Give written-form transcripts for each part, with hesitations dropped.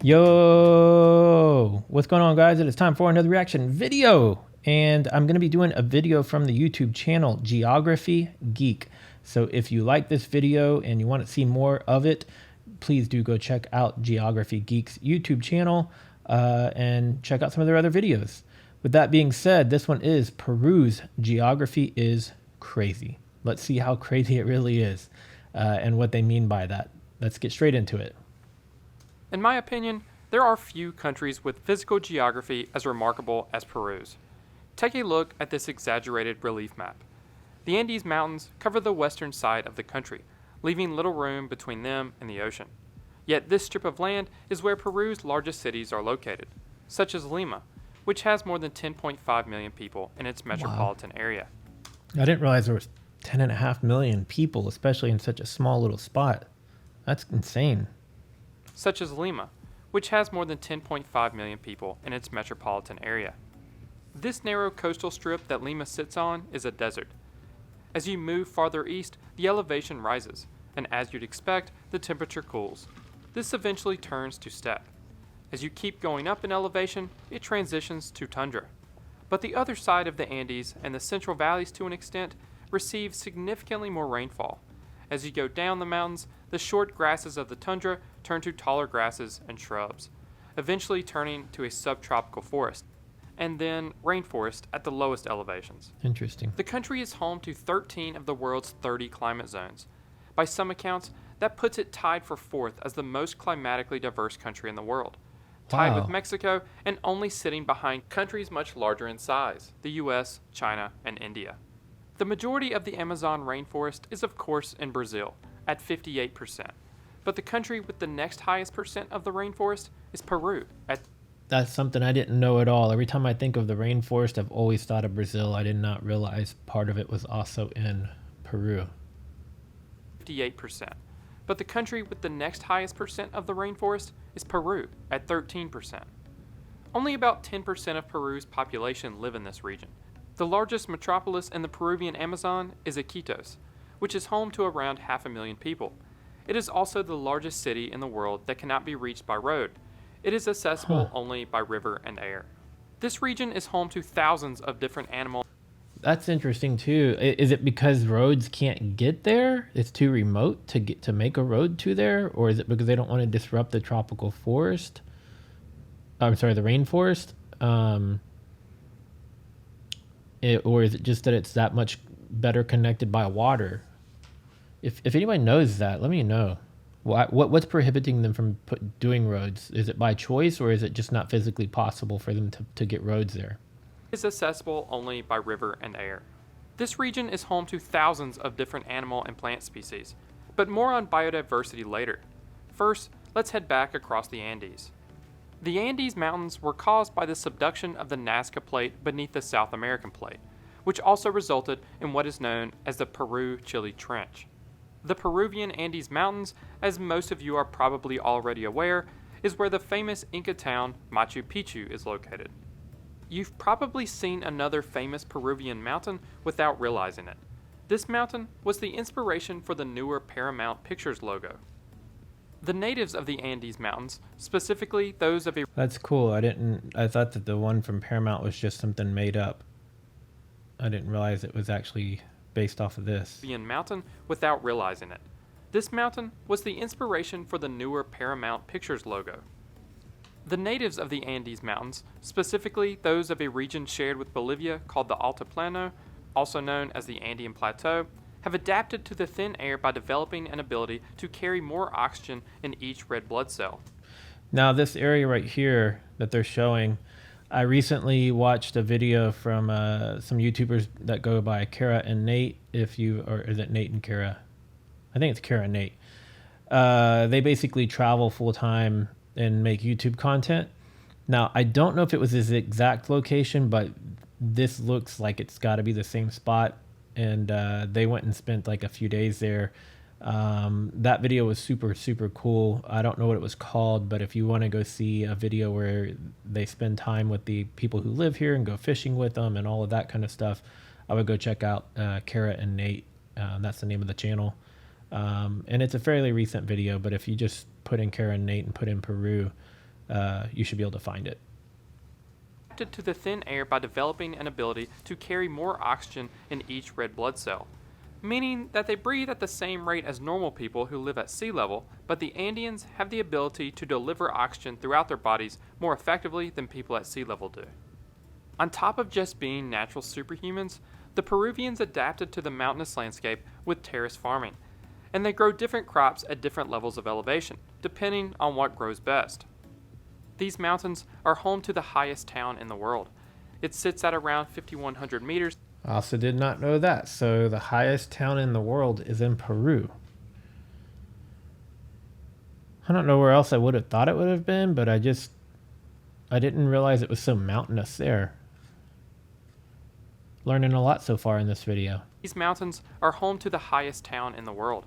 Yo, what's going on, guys? It is time for another reaction video, and I'm going to be doing a video from the YouTube channel Geography Geek. So if you like this video and you want to see more of it, please do go check out Geography Geek's YouTube channel and check out some of their other videos. With that being said, this one is Peru's geography is crazy. Let's see how crazy it really is and what they mean by that. Let's get straight into it. In my opinion, there are few countries with physical geography as remarkable as Peru's. Take a look at this exaggerated relief map. The Andes Mountains cover the western side of the country, leaving little room between them and the ocean. Yet this strip of land is where Peru's largest cities are located, such as Lima, which has more than 10.5 million people in its metropolitan area. I didn't realize there was 10.5 million people, especially in such a small little spot. That's insane. Such as Lima, which has more than 10.5 million people in its metropolitan area. This narrow coastal strip that Lima sits on is a desert. As you move farther east, the elevation rises, and as you'd expect, the temperature cools. This eventually turns to steppe. As you keep going up in elevation, it transitions to tundra. But the other side of the Andes and the Central Valleys to an extent receive significantly more rainfall. As you go down the mountains, the short grasses of the tundra turn to taller grasses and shrubs, eventually turning to a subtropical forest, and then rainforest at the lowest elevations. Interesting. The country is home to 13 of the world's 30 climate zones. By some accounts, that puts it tied for fourth as the most climatically diverse country in the world, tied with Mexico and only sitting behind countries much larger in size, the US, China, and India. The majority of the Amazon rainforest is of course in Brazil, at 58%. But the country with the next highest percent of the rainforest is Peru. That's something I didn't know at all. Every time I think of the rainforest, I've always thought of Brazil. I did not realize part of it was also in Peru. 58%. But the country with the next highest percent of the rainforest is Peru, at 13%. Only about 10% of Peru's population live in this region. The largest metropolis in the Peruvian Amazon is Iquitos, which is home to around 500,000 people. It is also the largest city in the world that cannot be reached by road. It is accessible only by river and air. This region is home to thousands of different animals. That's interesting too. Is it because roads can't get there? It's too remote to make a road to there? Or is it because they don't want to disrupt the tropical forest? I'm sorry, the rainforest? Or is it just that it's that much better connected by water? If anybody knows that, let me know. What's prohibiting them from doing roads? Is it by choice, or is it just not physically possible for them to get roads there? It is accessible only by river and air. This region is home to thousands of different animal and plant species, but more on biodiversity later. First, let's head back across the Andes. The Andes Mountains were caused by the subduction of the Nazca Plate beneath the South American Plate, which also resulted in what is known as the Peru-Chile Trench. The Peruvian Andes Mountains, as most of you are probably already aware, is where the famous Inca town Machu Picchu is located. You've probably seen another famous Peruvian mountain without realizing it. This mountain was the inspiration for the newer Paramount Pictures logo. The natives of the Andes Mountains, specifically those of a... That's cool. I thought that the one from Paramount was just something made up. I didn't realize it was actually based off of this. ...mountain without realizing it. This mountain was the inspiration for the newer Paramount Pictures logo. The natives of the Andes Mountains, specifically those of a region shared with Bolivia called the Altiplano, also known as the Andean Plateau, have adapted to the thin air by developing an ability to carry more oxygen in each red blood cell. Now this area right here that they're showing, I recently watched a video from some YouTubers that go by Kara and Nate, or is it Nate and Kara? I think it's Kara and Nate. They basically travel full time and make YouTube content. Now I don't know if it was this exact location, but this looks like it's got to be the same spot. And they went and spent like a few days there. That video was super cool. I don't know what it was called, but if you want to go see a video where they spend time with the people who live here and go fishing with them and all of that kind of stuff, I would go check out Kara and Nate. That's the name of the channel. And it's a fairly recent video, but if you just put in Kara and Nate and put in Peru, you should be able to find it. Adapted to the thin air by developing an ability to carry more oxygen in each red blood cell, meaning that they breathe at the same rate as normal people who live at sea level, but the Andeans have the ability to deliver oxygen throughout their bodies more effectively than people at sea level do. On top of just being natural superhumans, the Peruvians adapted to the mountainous landscape with terrace farming, and they grow different crops at different levels of elevation, depending on what grows best. These mountains are home to the highest town in the world. It sits at around 5,100 meters. I also did not know that. So the highest town in the world is in Peru. I don't know where else I would have thought it would have been, but I didn't realize it was so mountainous there. Learning a lot so far in this video. These mountains are home to the highest town in the world.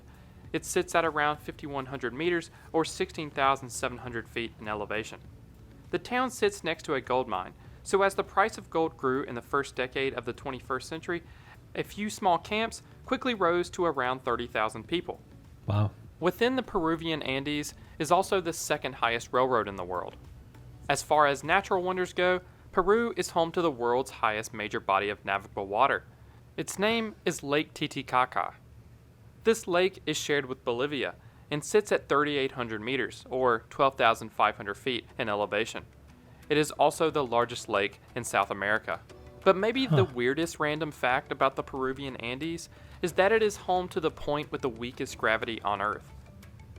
It sits at around 5,100 meters or 16,700 feet in elevation. The town sits next to a gold mine, so as the price of gold grew in the first decade of the 21st century, a few small camps quickly rose to around 30,000 people. Wow. Within the Peruvian Andes is also the second highest railroad in the world. As far as natural wonders go, Peru is home to the world's highest major body of navigable water. Its name is Lake Titicaca. This lake is shared with Bolivia and sits at 3,800 meters, or 12,500 feet in elevation. It is also the largest lake in South America. But maybe the weirdest random fact about the Peruvian Andes is that it is home to the point with the weakest gravity on Earth.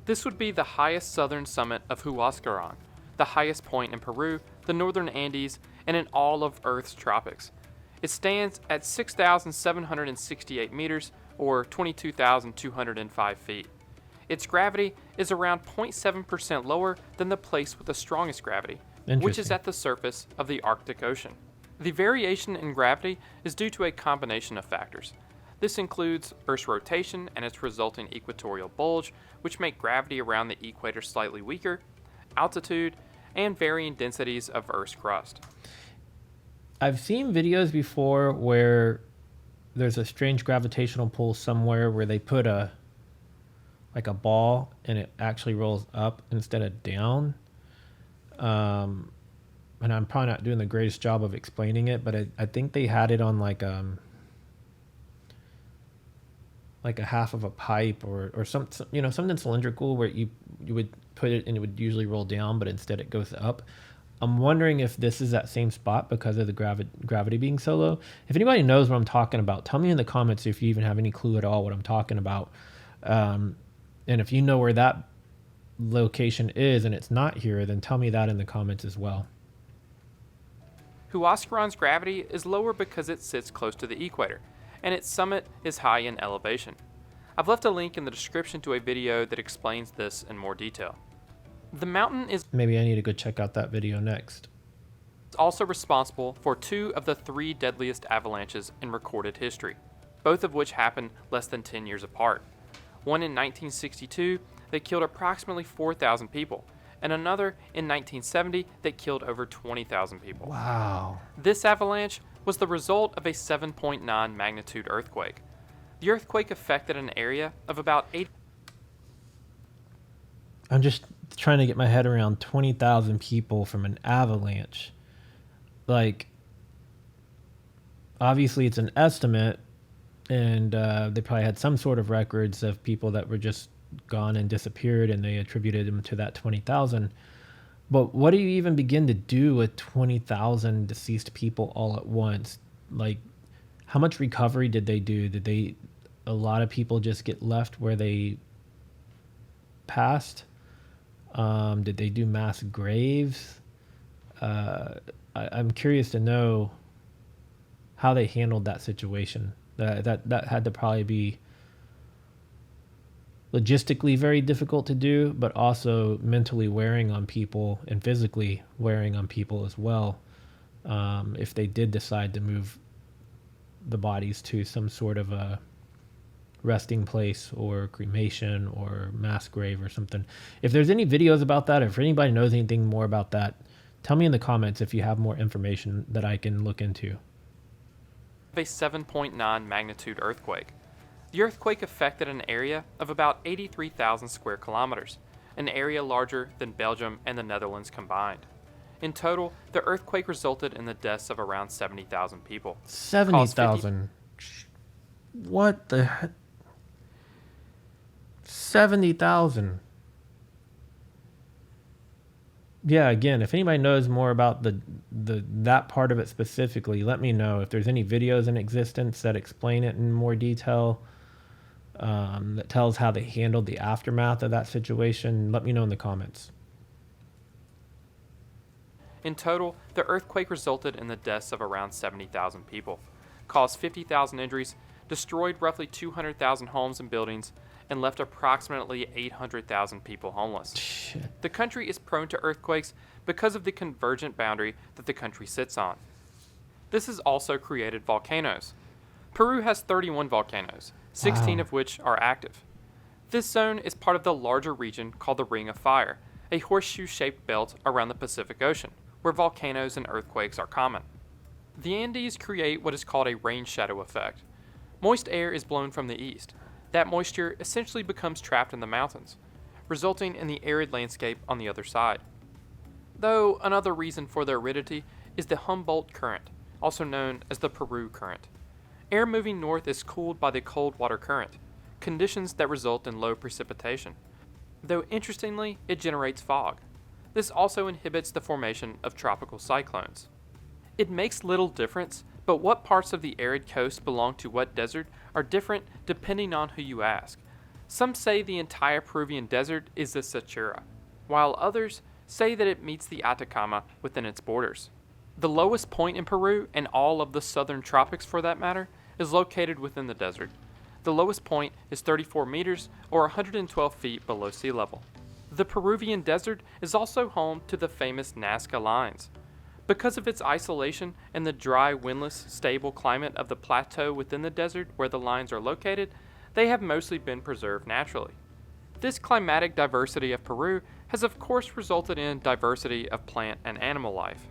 This would be the highest southern summit of Huascarán, the highest point in Peru, the northern Andes, and in all of Earth's tropics. It stands at 6,768 meters, or 22,205 feet. Its gravity is around 0.7% lower than the place with the strongest gravity, which is at the surface of the Arctic Ocean. The variation in gravity is due to a combination of factors. This includes Earth's rotation and its resulting equatorial bulge, which make gravity around the equator slightly weaker, altitude, and varying densities of Earth's crust. I've seen videos before where there's a strange gravitational pull somewhere where they put a ball and it actually rolls up instead of down. And I'm probably not doing the greatest job of explaining it, but I think they had it on like a half of a pipe or something cylindrical where you would put it and it would usually roll down, but instead it goes up. I'm wondering if this is that same spot because of the gravity being so low. If anybody knows what I'm talking about, tell me in the comments if you even have any clue at all what I'm talking about. And if you know where that location is and it's not here, then tell me that in the comments as well. Huascarán's gravity is lower because it sits close to the equator, and its summit is high in elevation. I've left a link in the description to a video that explains this in more detail. The mountain is Maybe I need to go check out that video next. also responsible for 2 of the 3 deadliest avalanches in recorded history, both of which happened less than 10 years apart. One in 1962 that killed approximately 4,000 people, and another in 1970 that killed over 20,000 people. Wow. This avalanche was the result of a 7.9 magnitude earthquake. The earthquake affected an area of about 8. I'm just trying to get my head around 20,000 people from an avalanche. Like, obviously it's an estimate, and they probably had some sort of records of people that were just gone and disappeared, and they attributed them to that 20,000. But what do you even begin to do with 20,000 deceased people all at once? Like, how much recovery did they do? A lot of people just get left where they passed? Did they do mass graves? I'm curious to know how they handled that situation. That had to probably be logistically very difficult to do, but also mentally wearing on people and physically wearing on people as well. If they did decide to move the bodies to some sort of a resting place or cremation or mass grave or something. If there's any videos about that, or if anybody knows anything more about that, tell me in the comments if you have more information that I can look into. A 7.9 magnitude earthquake. The earthquake affected an area of about 83,000 square kilometers, an area larger than Belgium and the Netherlands combined. In total, the earthquake resulted in the deaths of around 70,000 people. 70,000. What the heck? 70,000. Yeah, again, if anybody knows more about that part of it specifically, let me know. If there's any videos in existence that explain it in more detail, that tells how they handled the aftermath of that situation, let me know in the comments. In total, the earthquake resulted in the deaths of around 70,000 people, caused 50,000 injuries, destroyed roughly 200,000 homes and buildings, and left approximately 800,000 people homeless. Shit. The country is prone to earthquakes because of the convergent boundary that the country sits on. This has also created volcanoes. Peru has 31 volcanoes, 16 Wow. of which are active. This zone is part of the larger region called the Ring of Fire, a horseshoe-shaped belt around the Pacific Ocean, where volcanoes and earthquakes are common. The Andes create what is called a rain shadow effect. Moist air is blown from the east. That moisture essentially becomes trapped in the mountains, resulting in the arid landscape on the other side. Though another reason for the aridity is the Humboldt Current, also known as the Peru Current. Air moving north is cooled by the cold water current, conditions that result in low precipitation. Though interestingly, it generates fog. This also inhibits the formation of tropical cyclones. It makes little difference, but what parts of the arid coast belong to what desert are different depending on who you ask. Some say the entire Peruvian desert is the Sechura, while others say that it meets the Atacama within its borders. The lowest point in Peru, and all of the southern tropics for that matter, is located within the desert. The lowest point is 34 meters or 112 feet below sea level. The Peruvian desert is also home to the famous Nazca lines. Because of its isolation and the dry, windless, stable climate of the plateau within the desert where the lines are located, they have mostly been preserved naturally. This climatic diversity of Peru has of course resulted in diversity of plant and animal life.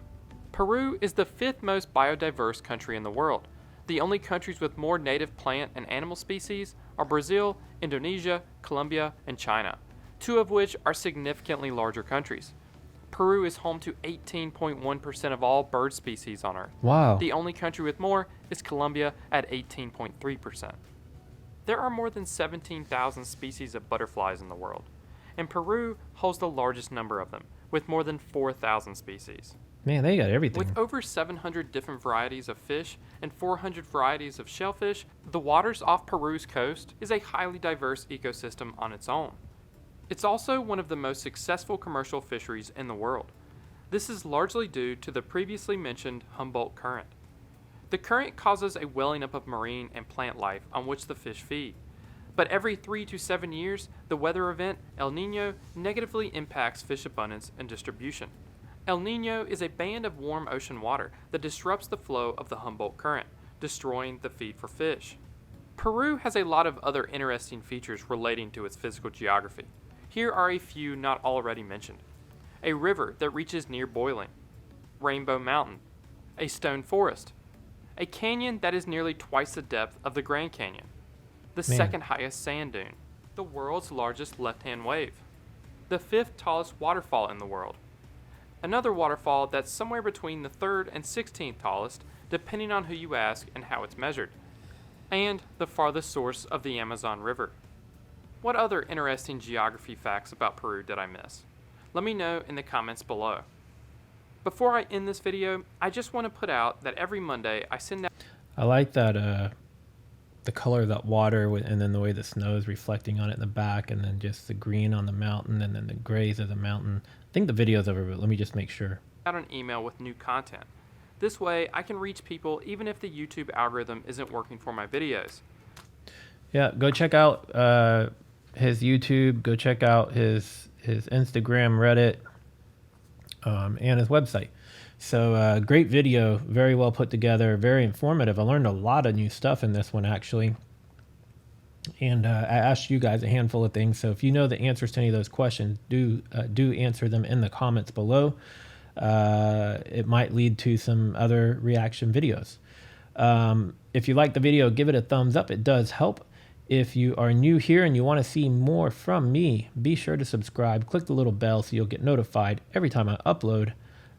Peru is the 5th most biodiverse country in the world. The only countries with more native plant and animal species are Brazil, Indonesia, Colombia, and China, 2 of which are significantly larger countries. Peru is home to 18.1% of all bird species on Earth. Wow. The only country with more is Colombia at 18.3%. There are more than 17,000 species of butterflies in the world, and Peru holds the largest number of them, with more than 4,000 species. Man, they got everything. With over 700 different varieties of fish and 400 varieties of shellfish, the waters off Peru's coast is a highly diverse ecosystem on its own. It's also one of the most successful commercial fisheries in the world. This is largely due to the previously mentioned Humboldt Current. The current causes a welling up of marine and plant life on which the fish feed. But every 3 to 7 years, the weather event El Niño negatively impacts fish abundance and distribution. El Niño is a band of warm ocean water that disrupts the flow of the Humboldt Current, destroying the feed for fish. Peru has a lot of other interesting features relating to its physical geography. Here are a few not already mentioned. A river that reaches near boiling, Rainbow Mountain, a stone forest, a canyon that is nearly twice the depth of the Grand Canyon, the second highest sand dune, the world's largest left-hand wave, the 5th tallest waterfall in the world, another waterfall that's somewhere between the 3rd and 16th tallest, depending on who you ask and how it's measured, and the farthest source of the Amazon River. What other interesting geography facts about Peru did I miss? Let me know in the comments below. Before I end this video, I just want to put out that every Monday I send out... I like that, the color of that water and then the way the snow is reflecting on it in the back, and then just the green on the mountain and then the grays of the mountain. I think the video's over, but let me just make sure. Out an email with new content. This way I can reach people even if the YouTube algorithm isn't working for my videos. Yeah, go check out his YouTube, go check out his Instagram, Reddit, and his website. So great video, very well put together, very informative. I learned a lot of new stuff in this one actually. And I asked you guys a handful of things. So if you know the answers to any of those questions, do answer them in the comments below. It might lead to some other reaction videos. If you like the video, give it a thumbs up. It does help. If you are new here and you want to see more from me, be sure to subscribe. Click the little bell so you'll get notified every time I upload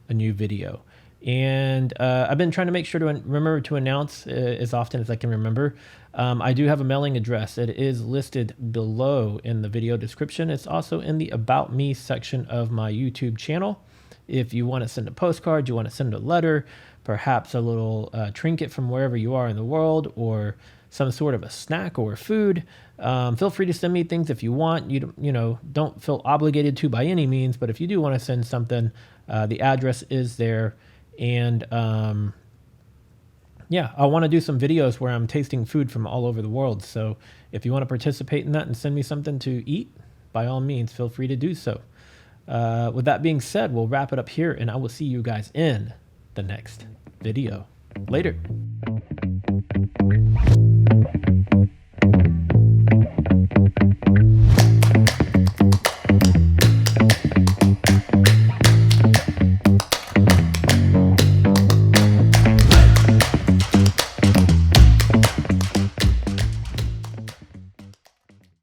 a new video. And I've been trying to make sure to remember to announce as often as I can remember. I do have a mailing address. It is listed below in the video description. It's also in the About Me section of my YouTube channel. If you want to send a postcard, you want to send a letter, perhaps a little trinket from wherever you are in the world, or some sort of a snack or food, feel free to send me things if you want. You know, don't feel obligated to by any means, but if you do want to send something, the address is there. And yeah, I want to do some videos where I'm tasting food from all over the world. So if you want to participate in that and send me something to eat, by all means, feel free to do so. With that being said, we'll wrap it up here, and I will see you guys in the next video. Later.